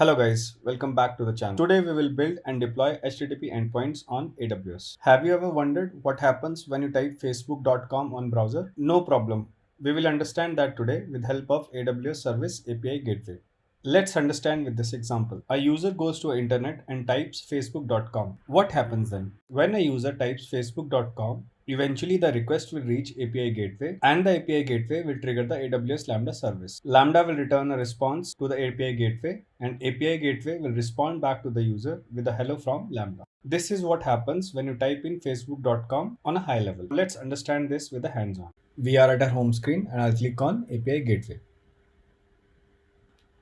Hello guys, welcome back to the channel. Today we will build and deploy HTTP endpoints on AWS. Have you ever wondered what happens when you type facebook.com on browser? No problem. We will understand that today with help of AWS Service API Gateway. Let's understand with this example. A user goes to internet and types facebook.com. What happens then? When a user types facebook.com, eventually the request will reach API gateway and the API gateway will trigger the AWS Lambda service. Lambda will return a response to the API gateway and API gateway will respond back to the user with a hello from Lambda. This is what happens when you type in facebook.com on a high level. Let's understand this with a hands-on. We are at our home screen and I'll click on API gateway.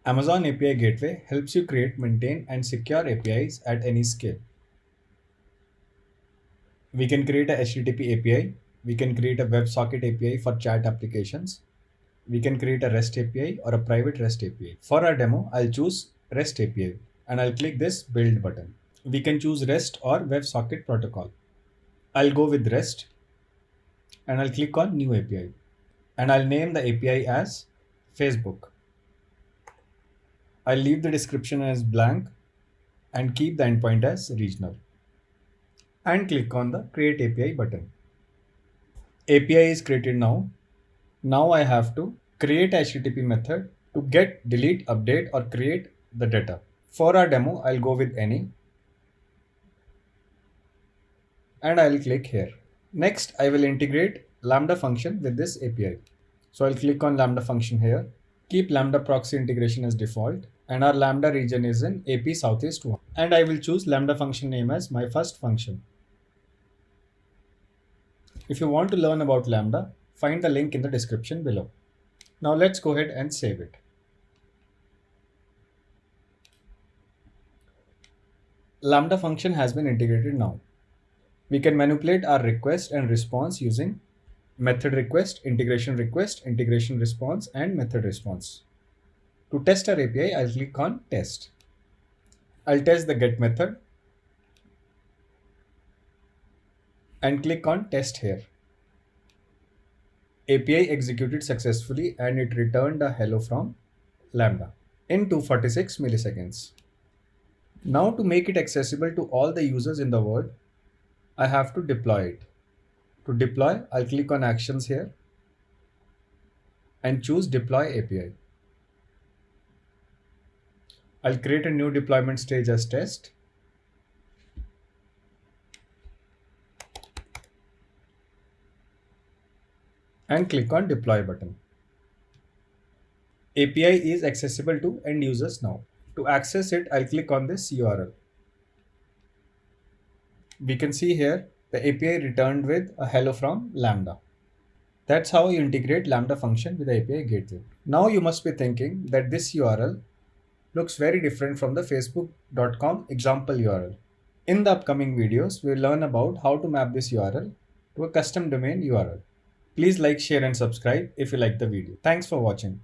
Amazon API Gateway helps you create, maintain, and secure APIs at any scale. We can create a HTTP API. We can create a WebSocket API for chat applications. We can create a REST API or a private REST API. For our demo, I'll choose REST API and I'll click this Build button. We can choose REST or WebSocket protocol. I'll go with REST and I'll click on New API and I'll name the API as Facebook. I'll leave the description as blank and keep the endpoint as regional and click on the Create API button. API is created now. Now I have to create a HTTP method to get, delete, update or create the data. For our demo, I'll go with any and I'll click here. Next, I will integrate Lambda function with this API. So I'll click on Lambda function here. Keep Lambda proxy integration as default and our Lambda region is in AP Southeast 1 and I will choose Lambda function name as my first function. If you want to learn about Lambda, find the link in the description below. Now let's go ahead and save it. Lambda function has been integrated now. We can manipulate our request and response using method request, integration response, and method response. To test our API, I'll click on test. I'll test the get method and click on test here. API executed successfully and it returned a hello from Lambda in 246 milliseconds. Now to make it accessible to all the users in the world, I have to deploy it. To deploy, I'll click on actions here and choose deploy API. I'll create a new deployment stage as test. And click on deploy button. API is accessible to end users now. To access it, I'll click on this URL. We can see here the API returned with a hello from Lambda. That's how you integrate Lambda function with the API gateway. Now you must be thinking that this URL looks very different from the facebook.com example URL. In the upcoming videos, we'll learn about how to map this URL to a custom domain URL. Please like, share and subscribe if you like the video. Thanks for watching.